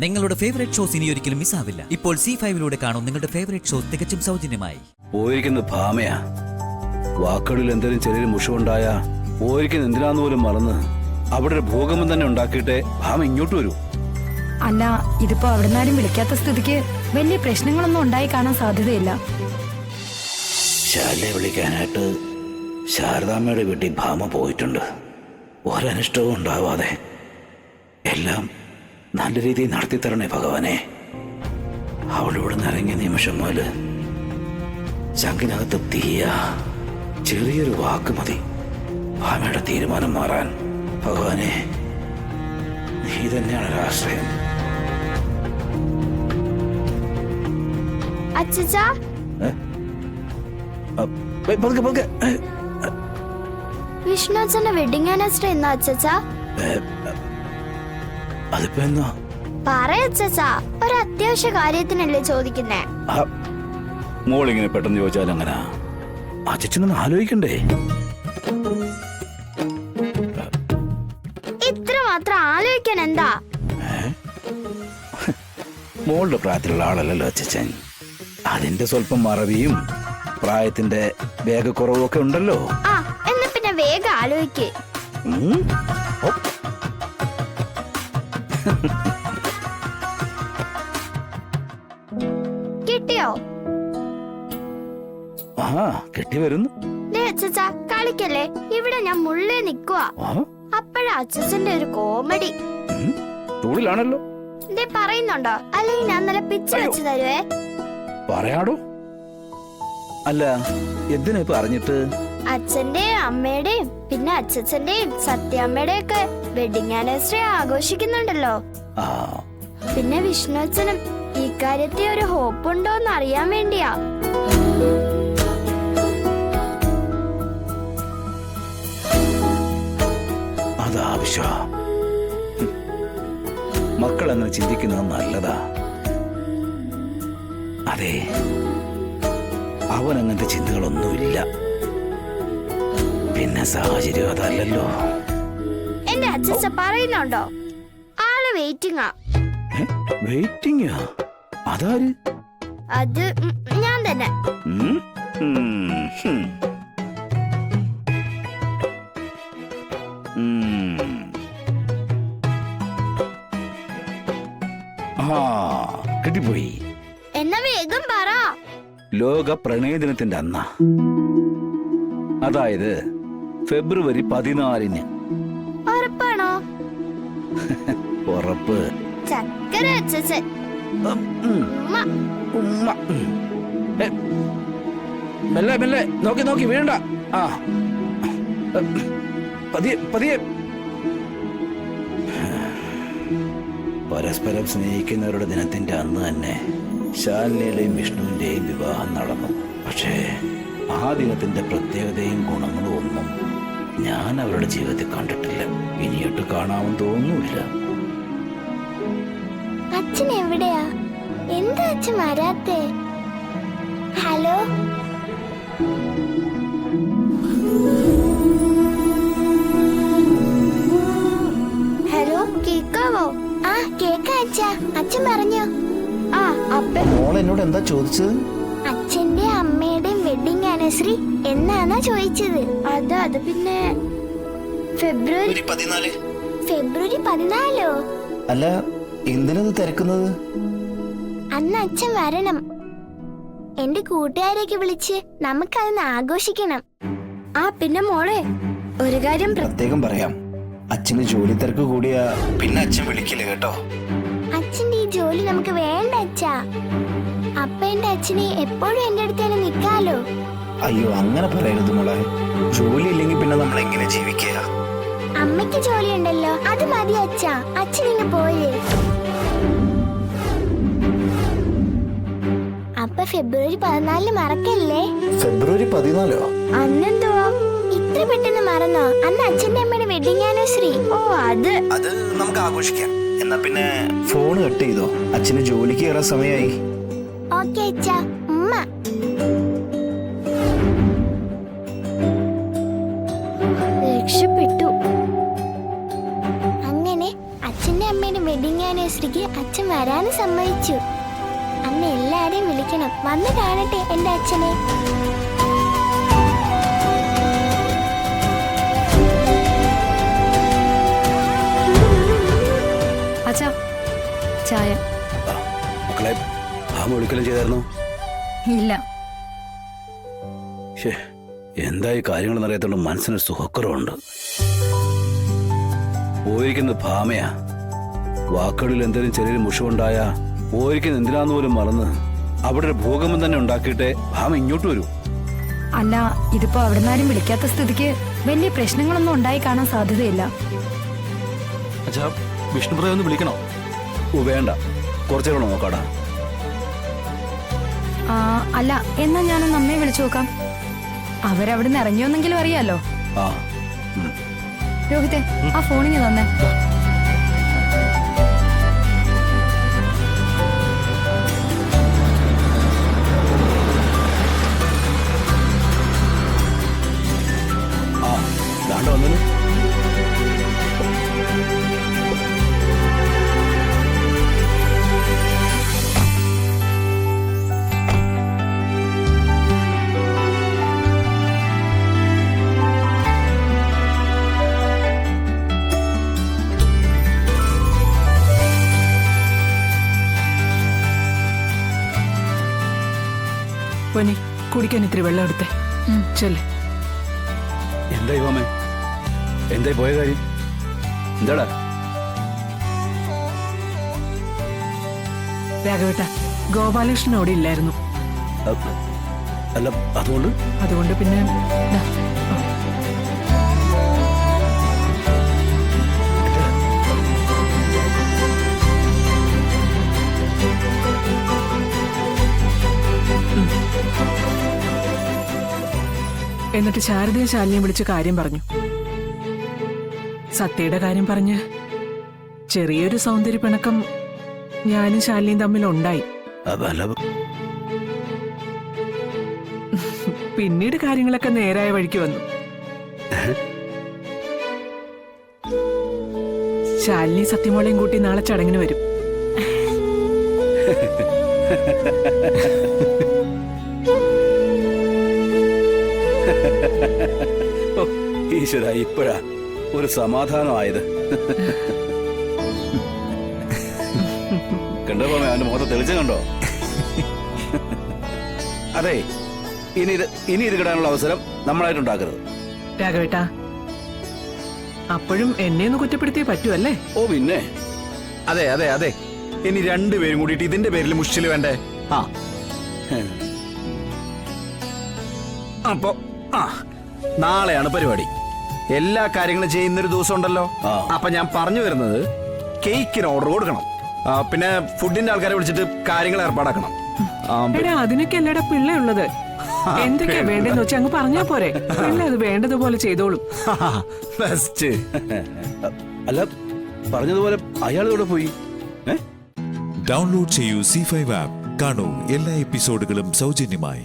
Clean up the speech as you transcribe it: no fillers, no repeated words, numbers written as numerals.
നിങ്ങളുടെ favourite shows ഇനി ഒരിക്കലും മിസ്സാവില്ല. ഇപ്പോൾ C5 കാണും നിങ്ങളുടെ ഫേവറേറ്റ് ഷോസ് തികച്ചും സൗജന്യമായി. പോയിരിക്കുന്നത് ഭാമയാ. വാക്കുകളിൽ എന്തെങ്കിലും ചെറിയൊരു മുഷിവുണ്ടായ പോയിരിക്കുന്ന എന്തിനാന്ന് പോലും മറന്ന് അവിടെ ഒരു ഭൂകമ്പം തന്നെ ഉണ്ടാക്കിയിട്ടേ ഭാമ ഇങ്ങോട്ട് വരൂ. അല്ല, ഇതിപ്പോ അവിടുന്നാരും വിളിക്കാത്ത സ്ഥിതിക്ക് വലിയ പ്രശ്നങ്ങളൊന്നും ഉണ്ടായി കാണാൻ സാധ്യതയില്ല. ശാലയെ വിളിക്കാനായിട്ട് ശാരദാമ്മയുടെ വീട്ടിൽ ഭാമ പോയിട്ടുണ്ട്. ഒരനിഷ്ടവും ഉണ്ടാവാതെ എല്ലാം നല്ല രീതിയിൽ നടത്തിത്തരണേ ഭഗവാനെ. അവളിവിടെ നിറങ്ങിയ നിമിഷം മുതൽ ചങ്കിനകത്ത് തീയ. ചെറിയൊരു വാക്ക് മതി ഭാമയുടെ തീരുമാനം മാറാൻ. ഭഗവാനെ, നീ തന്നെയാണ് ഒരാശ്രയം. വിഷ്ണുച്ചന്റെ വെഡിങ് ആനിവേഴ്സറി എന്നാ അച്ഛാ? അതിപ്പോ എന്നാ പറയച്ചാ, ഒരു അത്യാവശ്യ കാര്യത്തിനല്ലേ ചോദിക്കുന്നേ? മോളിങ്ങനെ പെട്ടെന്ന് ചോദിച്ചാൽ അങ്ങനെ അച്ഛനൊന്ന് ആലോചിക്കണ്ടേ? ഇത്ര മാത്രം ആലോചിക്കാൻ എന്താ? മോളുടെ പ്രായത്തിലുള്ള ആളല്ലല്ലോ അച്ഛൻ. അതിന്റെ സ്വല്പം മറവിയും പ്രായത്തിന്റെ വേഗക്കുറവും ഒക്കെ ഉണ്ടല്ലോ. ആ, എന്നാ പിന്നെ വേഗം ആലോചിക്കേ. കിട്ടിയോ? ആ, കിട്ടി വരുന്നു. അച്ഛാ കളിക്കല്ലേ, ഇവിടെ ഞാൻ മുള്ളേ നിക്കുവാ. അപ്പഴാ അച്ഛന്റെ ഒരു കോമഡി. തൂളിലാണല്ലോ പറയുന്നുണ്ടോ? അല്ലെങ്കിൽ ഞാൻ നല്ല പിച്ച് വെച്ച് തരുവേ. പറയാടോ. അല്ല, എന്തിനാ ഇപ്പൊ അറിഞ്ഞിട്ട്? അച്ഛന്റെയും അമ്മയുടെയും പിന്നെ അച്ഛന്റെയും സത്യാമ്മയുടെയും ഒക്കെ വെഡിങ് ആനിവേഴ്സറി ആഘോഷിക്കുന്നുണ്ടല്ലോ. പിന്നെ വിഷ്ണു അച്ഛനും ഈ കാര്യത്തിൽ ഒരു ഹോപ്പ് ഉണ്ടോന്ന് അറിയാൻ വേണ്ടിയാ. അതാവശ്യ മക്കൾ അങ്ങനെ ചിന്തിക്കുന്നത് നല്ലതാ. അതെ, അവൻ അങ്ങനത്തെ ചിന്തകളൊന്നുമില്ല. പിന്നെ സാഹചര്യം അതല്ലല്ലോ. എന്റെ അച്ഛൻ പറയുന്നുണ്ടോ? ആള് വെയിറ്റിംഗാ. വെയിറ്റിംഗാ? അതാര്? അത് ഞാൻ തന്നെ. കിട്ടിപ്പോയി. എന്നാ വേഗം പറ. ലോക പ്രണയദിനത്തിന്റെ അന്നാ, അതായത് ഫെബ്രുവരി 14. ഉറപ്പാണോ? ഉറപ്പ്. ചക്കര അച്ഛൻ. മെല്ലെ മെല്ലെ, നോക്കി നോക്കി വീഴണ്ട. ആ, പതിയെ പതിയെ. പരസ്പരം സ്നേഹിക്കുന്നവരുടെ ദിനത്തിന്റെ അന്ന് തന്നെ ശാലിനിയുടെയും വിഷ്ണുവിന്റെയും വിവാഹം നടന്നു. പക്ഷേ ആ ദിനത്തിന്റെ പ്രത്യേകതയും ഗുണങ്ങളും ഒന്നും ഞാൻ അവരുടെ ജീവിതത്തിൽ കണ്ടിട്ടില്ല. ഇനിയിട്ട് കാണാമെന്ന് തോന്നുന്നില്ല. അച്ഛൻ എവിടെയാ? എന്താ അച്ഛൻ വരാത്തെ? ഹലോ, ഹലോ, കേക്കാവോ? ആ, കേക്കാ അച്ഛാ. അച്ഛൻ പറഞ്ഞോ? ആ, മോൾ എന്നോട് എന്താ ചോദിച്ചത്? അച്ഛന്റെ അമ്മയുടെയും വെഡിങ് ആനിവേഴ്സറി എന്നാന്നാ ചോദിച്ചത്. അത് പിന്നെ ഫെബ്രുവരി 14. അല്ല, എന്തിനത് തിരക്കുന്നത്? അന്ന് അച്ഛൻ വരണം. എന്റെ കൂട്ടുകാരെയൊക്കെ വിളിച്ച് നമുക്കതൊന്ന് ആഘോഷിക്കണം. ആ, പിന്നെ മോളെ, ഒരു കാര്യം പ്രത്യേകം പറയാം. അച്ഛന് ജോലി തിരക്ക് കൂടിയാ പിന്നെ അച്ഛൻ വിളിക്കില്ല കേട്ടോ. അച്ഛന്റെ ഈ ജോലി നമുക്ക് വേണ്ട അച്ഛാ. അപ്പ എന്റെ അച്ഛനെ എപ്പോഴും എന്റെ അടുത്ത് തന്നെ നിക്കാലോ. അയ്യോ, അങ്ങനെ പറയരുത് മോളെ. ജോലി ഇല്ലെങ്കിൽ പിന്നെ നമ്മൾ എങ്ങനെ ജീവിക്കുക? അമ്മയ്ക്ക് ജോലി ഉണ്ടല്ലോ, അത് മതി അച്ഛാ. അച്ഛൻ ഇങ്ങ് പോയേ. അപ്പൊ ഫെബ്രുവരി 14 മറക്കല്ലേ? ഫെബ്രുവരി 14? അന്നെന്തുവാ ഇത്ര പെട്ടെന്ന് മറന്നോ? അന്ന് അച്ഛന്റെ അമ്മയുടെ വെഡിങ് ആനിവേഴ്സറി. ഓ, അത് നമുക്ക് ആഘോഷിക്കാം. എന്നാ പിന്നെ ഫോൺ കട്ട് ചെയ്തോ. അച്ഛന് ജോലിക്ക് കയറാൻ സമയമായി. ഓക്കെ അച്ഛാ. ഉമ്മ രക്ഷപ്പെട്ടു. അങ്ങനെ അച്ഛന്റെ അമ്മയുടെ വെഡിങ് ആനിവേഴ്സറിക്ക് അച്ഛൻ വരാന് സമ്മതിച്ചു. അന്ന് എല്ലാരെയും വിളിക്കണം, വന്ന് കാണട്ടെ എന്റെ അച്ഛനെ. അച്ഛാ, ചായ. മക്കളെ ഭാമ വിളിക്കലും ചെയ്തായിരുന്നു? ഇല്ല. എന്തായി കാര്യങ്ങളെന്ന് അറിയാത്തോണ്ട് മനസ്സിന് സുഖക്കുറവുണ്ട്. പോയിരിക്കുന്നത് ഭാമയാ. വാക്കുകളിൽ എന്തെങ്കിലും ചെറിയൊരു മുഷിവുണ്ടായ പോയിരിക്കുന്ന എന്തിനാന്ന് പോലും മറന്ന് അവിടെ ഒരു ഭൂകമ്പം തന്നെ ഉണ്ടാക്കിയിട്ടേ ഭാമ ഇങ്ങോട്ട് വരൂ. അല്ല, ഇതിപ്പോ അവിടുന്നാരും വിളിക്കാത്ത സ്ഥിതിക്ക് വലിയ പ്രശ്നങ്ങളൊന്നും ഉണ്ടായി കാണാൻ സാധ്യതയില്ല. അച്ഛാ, വിഷ്ണുപ്രയെ ഒന്ന് വിളിക്കണോ? ഓ വേണ്ട, കുറച്ചേരം നോക്കാടാ. അല്ല, എന്നാ ഞാനൊന്ന് അമ്മയെ വിളിച്ചു നോക്കാം. അവരവിടുന്ന് ഇറങ്ങിയോന്നെങ്കിലും അറിയാലോ. ആ രോഹിത്തെ, ആ ഫോണിങ് തന്നെ. ആ ദാണ്ട വന്നല്ലോ. പൊന്നി, കുടിക്കാൻ ഇത്തിരി വെള്ളം എടുത്തേ. ചെല്ലേ. എന്തായി ഭാമേ, എന്തായി പോയ കാര്യം? എന്താടാ? രാഘവേട്ട, ഗോപാലകൃഷ്ണൻ അവിടെ ഇല്ലായിരുന്നു. അല്ല, അതുകൊണ്ട് പിന്നെ ദാ, എന്നിട്ട് ശാരദയും ശാലിനിയും വിളിച്ച് കാര്യം പറഞ്ഞു. സത്യയുടെ കാര്യം പറഞ്ഞ് ചെറിയൊരു സൗന്ദര്യ പിണക്കം ഞാനും ശാലിനിയും തമ്മിൽ ഉണ്ടായി. പിന്നീട് കാര്യങ്ങളൊക്കെ നേരായ വഴിക്ക് വന്നു. ശാലിനി സത്യമോളെയും കൂട്ടി നാളെ ചടങ്ങിന് വരും. ഈശ്വര, ഇപ്പോഴാ ഒരു സമാധാനമായത്. കണ്ടോ പോമേ, അവന്റെ മുഖത്ത് തെളിച്ചം കണ്ടോ? അതെ, ഇനി ഇത് കിടാനുള്ള അവസരം നമ്മളായിട്ടുണ്ടാക്കരുത്. രാഘവേട്ടാ, അപ്പോഴും എന്നെ ഒന്ന് കുറ്റപ്പെടുത്തിയേ പറ്റുമല്ലേ? ഓ പിന്നെ. അതെ അതെ അതെ, ഇനി രണ്ടുപേരും കൂടിയിട്ട് ഇതിന്റെ പേരിൽ മുഷിച്ചില് വേണ്ടേ? ആ അപ്പോ നാളെയാണ് പരിപാടി. എല്ലാ കാര്യങ്ങളും ചെയ്യുന്നൊരു ദിവസം ഉണ്ടല്ലോ. അപ്പൊ ഞാൻ പറഞ്ഞു വരുന്നത്, കേക്കിന് ഓർഡർ കൊടുക്കണം, പിന്നെ ഫുഡിന്റെ ആൾക്കാരെ വിളിച്ചിട്ട് കാര്യങ്ങൾ ഏർപ്പാടാക്കണം. എടാ, അതിനൊക്കെ അല്ലേടാ പിള്ളയുള്ളത്. എന്തൊക്കെയാ വേണ്ടെന്ന് വെച്ചാൽ അങ്ങ് പറഞ്ഞാ പോരെ, പിള്ള അത് വേണ്ടതുപോലെ ചെയ്തോളും. ബെസ്റ്റ്. അല്ല, പറഞ്ഞതുപോലെ അയാൾ ഇവിടെ പോയി. ഡൗൺലോഡ് ചെയ്യൂ C5 ആപ്പ്. കാണൂ എല്ലാ എപ്പിസോഡുകളും സൗജന്യമായി.